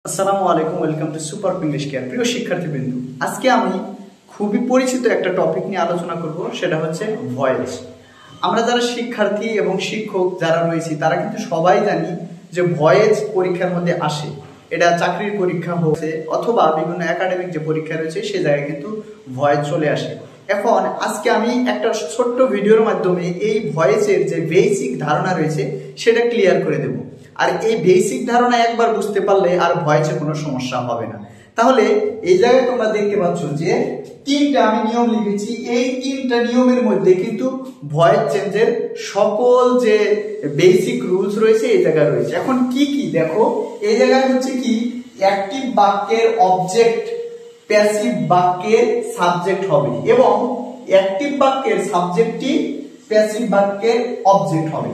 আসসালামু আলাইকুম, welcome to super English care. প্রিয় শিক্ষার্থীবৃন্দ, আজকে আমি খুবই পরিচিত একটা টপিক নিয়ে আলোচনা করব, সেটা হচ্ছে ভয়েস। আমরা যারা শিক্ষার্থী এবং শিক্ষক যারা রয়েছি তারা কিন্তু সবাই জানি যে ভয়েস পরীক্ষার মধ্যে আসে। এটা চাকরির পরীক্ষা হচ্ছে অথবা বিভিন্ন একাডেমিক যে পরীক্ষা রয়েছে সে জায়গায় কিন্তু ভয়েস চলে আসে। এখন আজকে আমি একটা ছোট্ট ভিডিওর মাধ্যমে এই ভয়েসের যে বেসিক ধারণা রয়েছে সেটা ক্লিয়ার করে দেব। আর এই বেসিক ধারণা একবার বুঝতে পারলে আর ভয়েসে কোনো সমস্যা হবে না। তাহলে এই জায়গায় তোমরা দেখতে পাচ্ছ যে তিনটা আমি নিয়ম লিখেছি, এই তিনটা নিয়মের মধ্যে কিন্তু ভয়েস চেঞ্জের সকল যে বেসিক রুলস রয়েছে এই জায়গায় রয়েছে। এখন কি কি দেখো, এই জায়গায় হচ্ছে কি অ্যাক্টিভ বাক্যের অবজেক্ট প্যাসিভ বাক্যের সাবজেক্ট হবে এবং অ্যাক্টিভ বাক্যের সাবজেক্টটি প্যাসিভ বাক্যের অবজেক্ট হবে।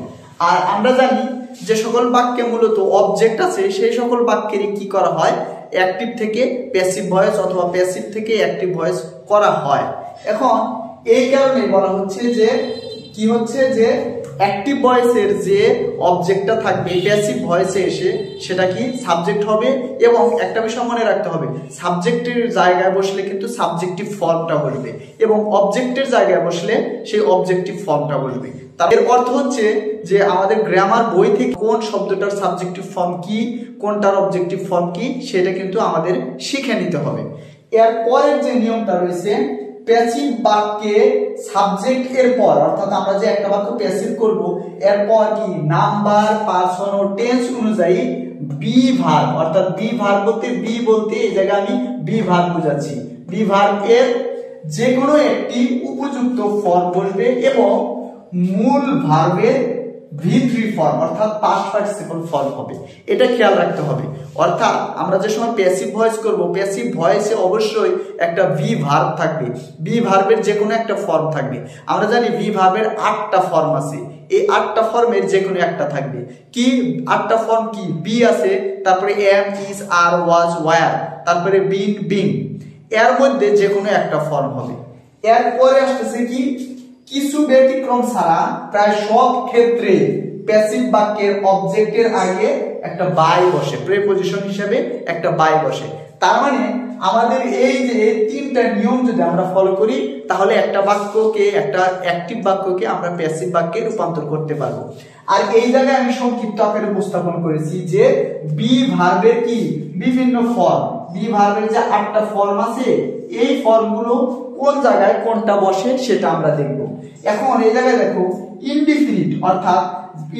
আর আমরা জানি যে সকল বাক্যে মূলত অবজেক্ট আছে সেই সকল বাক্যেরই কি করা হয়, অ্যাক্টিভ থেকে প্যাসিভ ভয়েস অথবা প্যাসিভ থেকে অ্যাক্টিভ ভয়েস করা হয়। এখন এই কারণে বলা হচ্ছে যে কি হচ্ছে যে অ্যাক্টিভ ভয়েসের যে অবজেক্টটা থাকবে প্যাসিভ ভয়েসে এসে সেটা কি সাবজেক্ট হবে এবং একটা বিষয় মনে রাখতে হবে, সাবজেক্টের জায়গায় বসলে কিন্তু সাবজেক্টিভ ফর্মটা বসবে এবং অবজেক্টের জায়গায় বসলে সেই অবজেক্টিভ ফর্মটা বসবে। এর অর্থ হচ্ছে যে আমাদের গ্রামার বই থেকে কোন শব্দটার সাবজেক্টিভ ফর্ম কি, কোনটার অবজেক্টিভ ফর্ম কি সেটা কিন্তু আমাদের শিখে নিতে হবে। এর পরের যে নিয়মটা রয়েছে, প্যাসিভ বাক্যে সাবজেক্ট এর পর, অর্থাৎ আমরা যে একটা বাক্য প্যাসিভ করব এরপর কি নাম্বার, পারসন ও টেন্স অনুযায়ী বি ভার্ব, অর্থাৎ বি ভার্ব বলতে এই জায়গায় আমি বি ভার্ব বোঝাচ্ছি। বি ভার্ব এর যে কোনো একটি উপযুক্ত ফর্ম বসবে এবং মূল ভার্বের V3 ফর্ম অর্থাৎ পাস্ট পার্টিসিপল ফর্ম হবে। এটা খেয়াল রাখতে হবে। অর্থাৎ আমরা যে সময় প্যাসিভ ভয়েস করব, প্যাসিভ ভয়েসে অবশ্যই একটা ভি ভার্ব থাকবে, ভি ভার্বের যে কোনো একটা ফর্ম থাকবে। আমরা জানি ভি ভার্বের 8টা ফর্ম আছে, এই 8টা ফর্মের যে কোনো একটা থাকবে। কি 8টা ফর্ম কি? বি আছে, তারপরে am, is, are, was, were, তারপরে বিন, বিং, এর মধ্যে যে কোনো একটা ফর্ম হবে। এরপরে আসতেছে কি কিছু ব্যতিক্রম ছাড়া প্রায় সব ক্ষেত্রে প্যাসিভ বাক্যের অবজেক্টের আগে একটা বাই বসে, প্রিপজিশন হিসেবে একটা বাই বসে। তার মানে আমাদের এই যে তিনটা নিয়ম যদি আমরা ফলো করি তাহলে একটা বাক্যকে, একটা অ্যাক্টিভ বাক্যকে আমরা প্যাসিভ বাক্যে রূপান্তর করতে পারবো। আর এই জায়গায় আমি সংক্ষিপ্ত আকারে উপস্থাপন করেছি যে বি ভার্বের কি বিভিন্ন ফর্ম, বি ভার্বের যে 8টা ফর্ম আছে এই ফর্মগুলো কোন জায়গায় কোনটা বসে সেটা আমরা দেখব। এখন এই জায়গায় দেখো ইনডিফিনিট, অর্থাৎ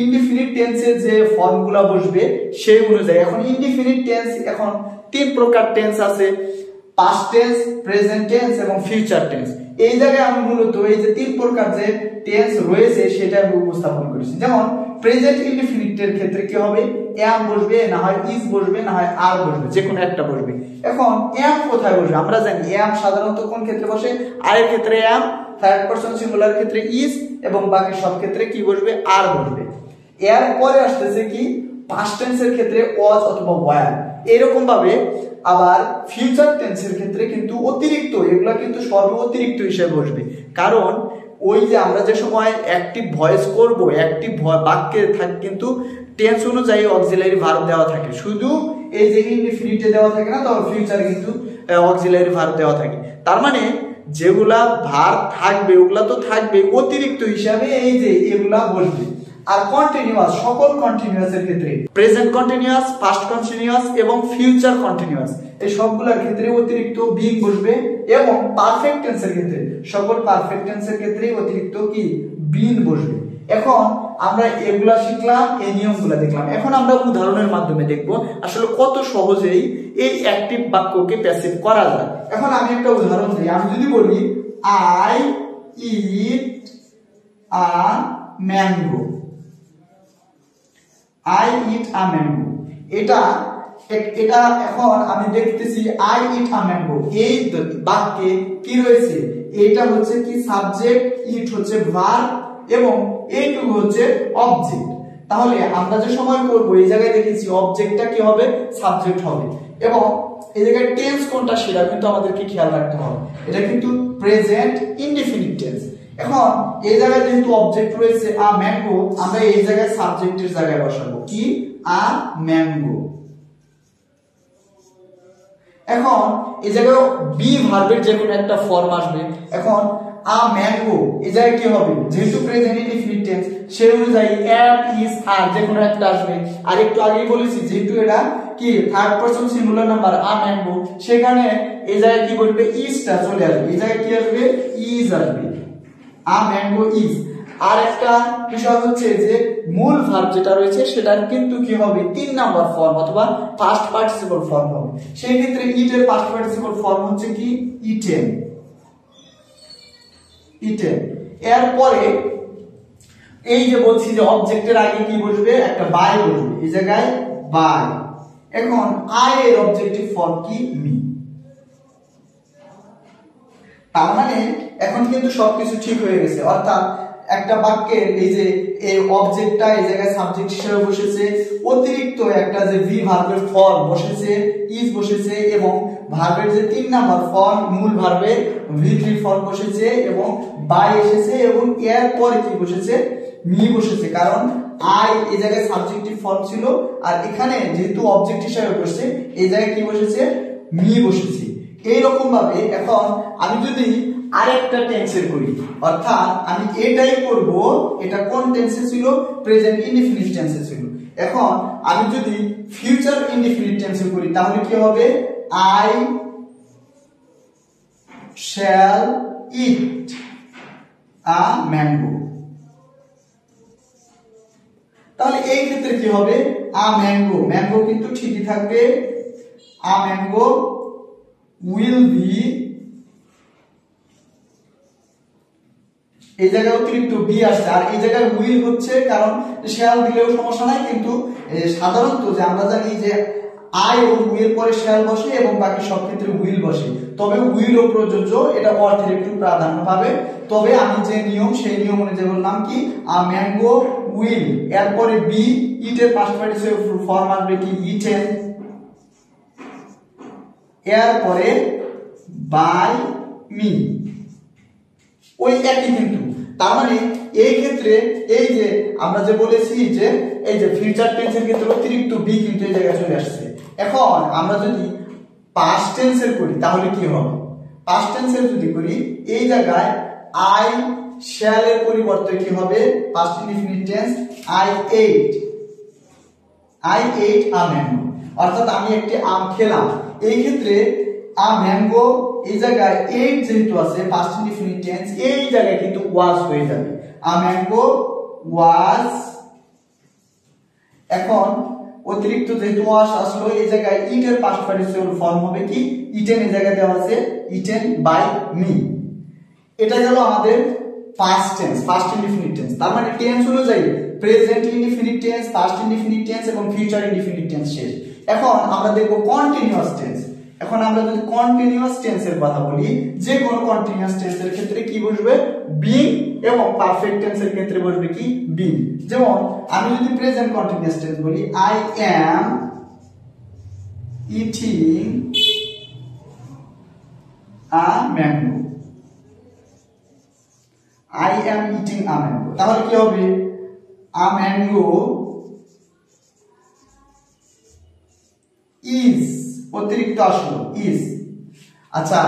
ইনডিফিনিট টেন্সের যে ফর্মগুলো বসবে সেই অনুযায়ী। এখন ইনডিফিনিট টেন্স এখন 3 প্রকার টেন্স আছে, পাস্ট টেন্স, প্রেজেন্ট টেন্স এবং ফিউচার টেন্স। এই জায়গায় আমি মূলত এই যে 3 প্রকার যে টেন্স রয়েছে সেটা আমি উপস্থাপন করেছি। যেমন প্রেজেন্ট ইনডিফিনিটের ক্ষেত্রে কি হবে, এম বসবে, না হয় ইজ বসবে, না হয় আর বসবে, যে কোনো একটা বসবে। এখন এম কোথায় বসবে? আমরা জানি এম সাধারণত কোন ক্ষেত্রে বসে, আর এর ক্ষেত্রে এম, থার্ড পারসন সিঙ্গুলার ক্ষেত্রে ইজ এবং বাকি সব ক্ষেত্রে কি বসবে, আর বসবে। এর পরে আসতেছে কি পাস্ট টেন্সের ক্ষেত্রে ওয়াজ অথবা ওয়ার। এরকম ভাবে আবার ফিউচার টেন্সের ক্ষেত্রে কিন্তু অতিরিক্ত, এগুলা কিন্তু সর্ব অতিরিক্ত হিসেবে বসবে। কারণ ওই যে আমরা যে সময় অ্যাক্টিভ ভয়েস করব, অ্যাক্টিভ বাক্যে থাকে কিন্তু টেন্স অনুযায়ী অক্সিলারি ভার্ব দেওয়া থাকে, শুধু এই যে ইনডিফিনিটে দেওয়া থাকে না, তবে ফিউচারে কিন্তু অক্সিলারি ভার্ব দেওয়া থাকে। তার মানে যেগুলা ভার্ব থাকবে ওগুলা তো থাকবে, অতিরিক্ত হিসাবে এই যে এগুলা বসবে। আর কন্টিনিউয়াস, সকল কন্টিনিউয়াসের ক্ষেত্রে প্রেজেন্ট কন্টিনিউয়াস, পাস্ট কন্টিনিউয়াস এবং ফিউচার কন্টিনিউয়াস এই সবগুলোর ক্ষেত্রে অতিরিক্ত বিং বসবে এবং পারফেক্ট টেন্সের ক্ষেত্রে, সকল পারফেক্ট টেন্সের ক্ষেত্রে অতিরিক্ত কি বিন বসবে। এখন আমরা এগুলা শিখলাম, এই নিয়মগুলা দেখলাম। এখন আমরা উদাহরণের মাধ্যমে দেখব আসলে কত সহজেই এই অ্যাক্টিভ বাক্যকে প্যাসিভ করা যায়। এখন আমি একটা উদাহরণ দিই। আমি যদি বলি I eat a mango, I eat a mango, এটা এখন আমি দেখতেছি I eat a mango, এই বাক্যে কি রয়েছে, এটা হচ্ছে কি সাবজেক্ট, ইট হচ্ছে ভার্ব এবং এইটুকু হচ্ছে অবজেক্ট। তাহলে আমরা যে সময় করব এই জায়গায় দেখেছি অবজেক্টটা কি হবে, সাবজেক্ট হবে এবং এই জায়গায় টেন্স কোনটা সেটা কিন্তু আমাদেরকে খেয়াল রাখতে হবে। এটা কিন্তু প্রেজেন্ট ইনডিফিনিট টেন্স। এখন এই জায়গায় যেহেতু অবজেক্ট রয়েছে আ ম্যাঙ্গো, আমরা এই জায়গায় সাবজেক্টের জায়গায় বসাবো কি আ ম্যাঙ্গো। এখন এই জায়গায় বি ভার্বের যে কোনো একটা ফর্ম আসবে। এখন আ ম্যাঙ্গো এই জায়গায় কি হবে, যেহেতু প্রেজেন্ট ইনডিফিনিট টেন্স সেই অনুযায়ী এম ইজ আর যে কোনো একটা আসবে। আর একটু আগেই বলেছি যেহেতু এটা কি থার্ড পারসন সিঙ্গুলার নাম্বার আ ম্যাঙ্গো, সেখানে এই জায়গায় কি বলবে, ইজটা চলে আসবে। এই জায়গায় কি আসবে, ইজ আসবে, আ ম্যাঙ্গো ইজ। আর একটা বিষয় হচ্ছে যে মূল ভার্ব যেটা রয়েছে সেটার কিন্তু কি হবে, 3 নাম্বার ফর্ম অথবা পাস্ট পার্টিসিপল ফর্ম হবে। সেই ক্ষেত্রে ইট এর পাস্ট পার্টিসিপল ফর্ম হচ্ছে কি ইটেন, ইটেন। এরপরে এই যে বলছি যে অবজেক্টের আগে কি বসবে, একটা বাই বসবে, এই জায়গায় বাই। এখন আই এর অবজেক্টিভ ফর্ম কি মি। তার মানে এখন কিন্তু সবকিছু ঠিক হয়ে গেছে, অর্থাৎ একটা বাক্যের এই যে এই অবজেক্টটা এই জায়গায় সাবজেক্ট হিসেবে বসেছে, অতিরিক্ত একটা যে ভি ভার্বের ফর্ম বসেছে, ইজ বসেছে, এবং ভার্বের যে 3 নাম্বার ফর্ম মূল ভার্বের ভি3 ফর্ম বসেছে, এবং বাই এসেছে, এবং এর পরে কি বসেছে, মি বসেছে। কারণ আই এই জায়গায় সাবজেক্টিভ ফর্ম ছিল, আর এখানে যেহেতু অবজেক্ট হিসেবে বসেছে এই জায়গায় কি বসেছে, মি বসেছে। এইরকম ভাবে এখন আমি যদি আরেকটা টেন্সের করি, অর্থাৎ আমি এটাই করব, এটা কোন টেন্সে ছিল, প্রেজেন্ট ইনডিফিনিট টেন্সে ছিল। এখন আমি যদি ফিউচার ইনডিফিনিট টেন্সে করি তাহলে কি হবে, I shall eat a mango. তাহলে এই ক্ষেত্রে কি হবে, আ ম্যাঙ্গো, ম্যাঙ্গো কিন্তু ঠিকই থাকবে, আ ম্যাঙ্গো উইল বি, এই জায়গায় অতিরিক্ত বি আসছে, আর এই জায়গায় উইল হচ্ছে কারণ শ্যাল দিলেও সমস্যা নাই, কিন্তু সাধারণত যে আমরা জানি যে আই ও উইল পরে শ্যাল বসে এবং বাকি সব ক্ষেত্রে উইল বসে, তবে উইলও প্রযোজ্য, এটা অর্থের একটু প্রাধান্য পাবে। তবে আমি যে নিয়ম সেই নিয়ম অনুযায়ী বললাম কি, আ ম্যাঙ্গো উইল, এরপরে বি, ইটের পাস্ট পার্টিসিপল ফর্ম আসবে কি ইটেন, এরপরে বাই মি, ওই একই কিন্তু। তার মানে এই ক্ষেত্রে এই যে আমরা যে বলেছি যে এই যে ফিউচার টেন্সের ক্ষেত্রে অতিরিক্ত বি কিন্তু এই জায়গায় চলে আসছে। এখন আমরা যদি পাস্ট টেন্সের করি তাহলে কি হবে, পাস্ট টেন্সের যদি করি এই জায়গায় আই শ্যাল এর পরিবর্তে কি হবে, past indefinite tense I ate, I ate a mango, অর্থাৎ আমি একটি আম খেলাম। এই ক্ষেত্রে আ ম্যাঙ্গো এই জায়গায় এইট যেহেতু আছে পাস্ট ইনডিফিনিট টেন্স, এই জায়গায় কিন্তু ওয়াজ হয়ে যাবে, আ ম্যাঙ্গো ওয়াজ। এখন অতিরিক্ত যেহেতু ওয়াজ আসলো এই জায়গায় ইট এর পাস্ট পার্টিসিপল ফর্ম হবে কি ইটেন, এই জায়গায় দেওয়া আছে ইটেন বাই মি। এটা গেল আমাদের past tense, past indefinite tense. তার মানে টেন্স অনুযায়ী present indefinite tense, past indefinite tense এবং ফিউচার ইনডিফিনিট টেন্স শেষ। এখন আমরা দেখব কন্টিনিউয়াস টেন্স। এখন আমরা যদি কন্টিনিউয়াস টেন্সের কথা বলি, যে কোনো কন্টিনিউয়াস টেন্সের ক্ষেত্রে কি বসবে, বিং, এবং পারফেক্ট টেন্সের ক্ষেত্রে বসবে কি বিং। যেমন আমি যদি প্রেজেন্ট কন্টিনিউয়াস টেন্স বলি, I am eating a mango, I am eating a mango, তাহলে কি হবে, a mango is, অতিরিক্ত আসলো is। আচ্ছা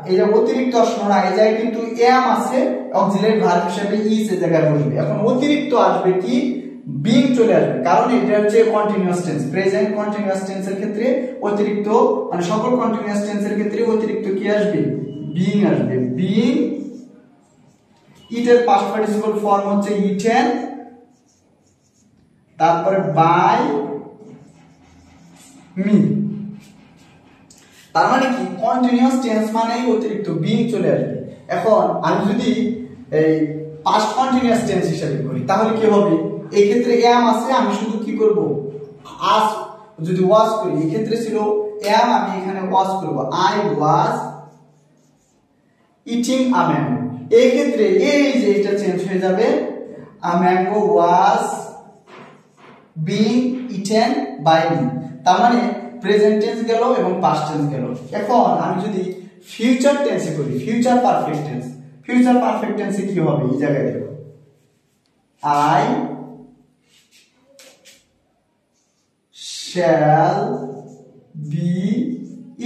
এই যে অতিরিক্ত আসলো না, এই জায়গায় কিন্তু am আছে, অক্সিলারি ভার্ব হিসেবে is এর জায়গায় বসবে। এখন অতিরিক্ত আসবে কি being চলে আসবে, কারণ এটা হচ্ছে কন্টিনিউয়াস টেন্স। প্রেজেন্ট কন্টিনিউয়াস টেন্সের ক্ষেত্রে অতিরিক্ত, মানে সকল কন্টিনিউয়াস টেন্সের ক্ষেত্রে অতিরিক্ত কি আসবে, being আসবে, being। ইটের পাস্ট পার্টিসিপল ফর্ম হচ্ছে ইটেন, তারপরে বাই মি। তার মানে কি কন্টিনিউয়াস টেন্স মানেই অতিরিক্ত বিং চলে আসবে। এখন আমি যদি এই পাস্ট কন্টিনিউয়াস টেন্স হিসেবে করি তাহলে কি হবে, এই ক্ষেত্রে এম আছে, আমি শুধু কি করব আস, যদি ওয়াজ করি এই ক্ষেত্রে ছিল এম, আমি এখানে ওয়াজ করব, I was eating a mango. এই ক্ষেত্রে এই যে এটা চেঞ্জ হয়ে যাবে, a mango was being eaten by me. তার মানে প্রেজেন্ট টেন্স গেল এবং পাস্ট টেন্স গেল। এখন আমি যদি ফিউচার টেন্সে করি, future perfect tense, future perfect টেন্সে কি হবে, এই জায়গায় দেখো, I shall be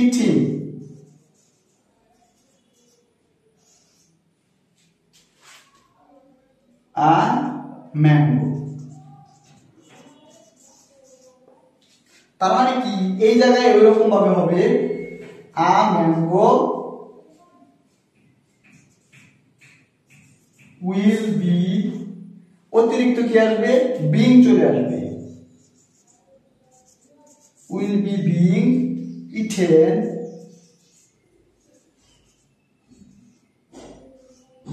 eating, a mango। তার মানে কি এই জায়গায় এরকম ভাবে হবে a mango will be, অতিরিক্ত কি আসবে being চলে আসবে, will be being eaten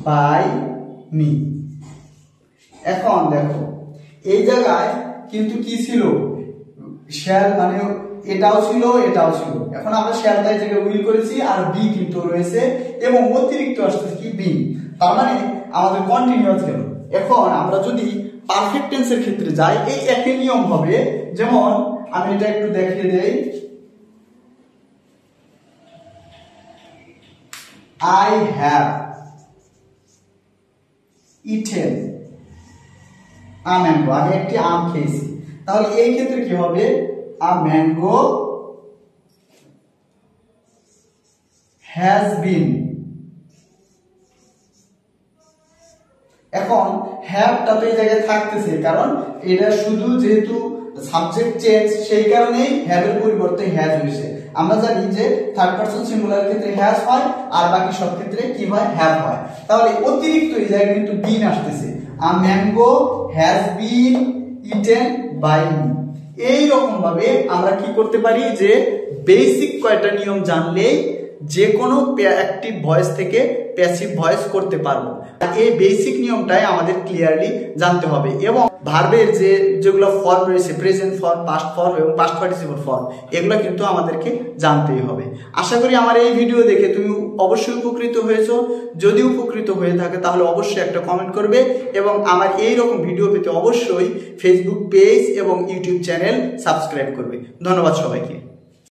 by me। এখন দেখো এই জায়গায় কিন্তু কি ছিল শ্যাল, মানে এটাও ছিল এটাও ছিল। এখন আমরা শ্যালটা এই জায়গায় উইল করেছি আর বি কিন্তু রয়েছে এবং অতিরিক্ত আসছে কি বি, তার মানে আমাদের কন্টিনিউয়াস গেল। এখন আমরা যদি পারফেক্ট টেন্সের ক্ষেত্রে যাই এই একই নিয়ম হবে। যেমন আমি এটা একটু দেখিয়ে দেই, I have eaten a mango, আমি একটি আম খেয়েছি। তাহলে এই ক্ষেত্রে কি হবে a mango has been। এখন হ্যাভটা তো এই জায়গায় থাকতেছে, কারণ এটা শুধু যেহেতু সাবজেক্ট চেঞ্জ সেই কারণেই হ্যাভের পরিবর্তে হ্যাজ হয়েছে। আমরা জানি যে থার্ড পারসন সিঙ্গুলার ক্ষেত্রে হ্যাজ হয় আর বাকি সব ক্ষেত্রে কি হয় হ্যাভ হয়। তাহলে অতিরিক্ত এই জায়গায় কিন্তু বিন আসতেছে, a mango has been eaten by me. এই রকম ভাবে আমরা কি করতে পারি যে বেসিক কয়টা নিয়ম জানলেই যে কোনো অ্যাক্টিভ ভয়েস থেকে প্যাসিভ ভয়েস করতে পারবো। এই বেসিক নিয়মটাই আমাদের ক্লিয়ারলি জানতে হবে। এবং ভার্বের যেগুলো ফর্ম রয়েছে প্রেজেন্ট ফর্ম, পাস্ট ফর্ম এবং পাস্ট পার্টিসিপল ফর্ম, এগুলো কিন্তু আমাদেরকে জানতেই হবে। আশা করি আমার এই ভিডিও দেখে তুমি অবশ্যই উপকৃত হয়েছো। যদি উপকৃত হয়ে থাকে তাহলে অবশ্যই একটা কমেন্ট করবে এবং আমার এই রকম ভিডিও পেতে অবশ্যই ফেসবুক পেজ এবং ইউটিউব চ্যানেল সাবস্ক্রাইব করবে। ধন্যবাদ সবাইকে।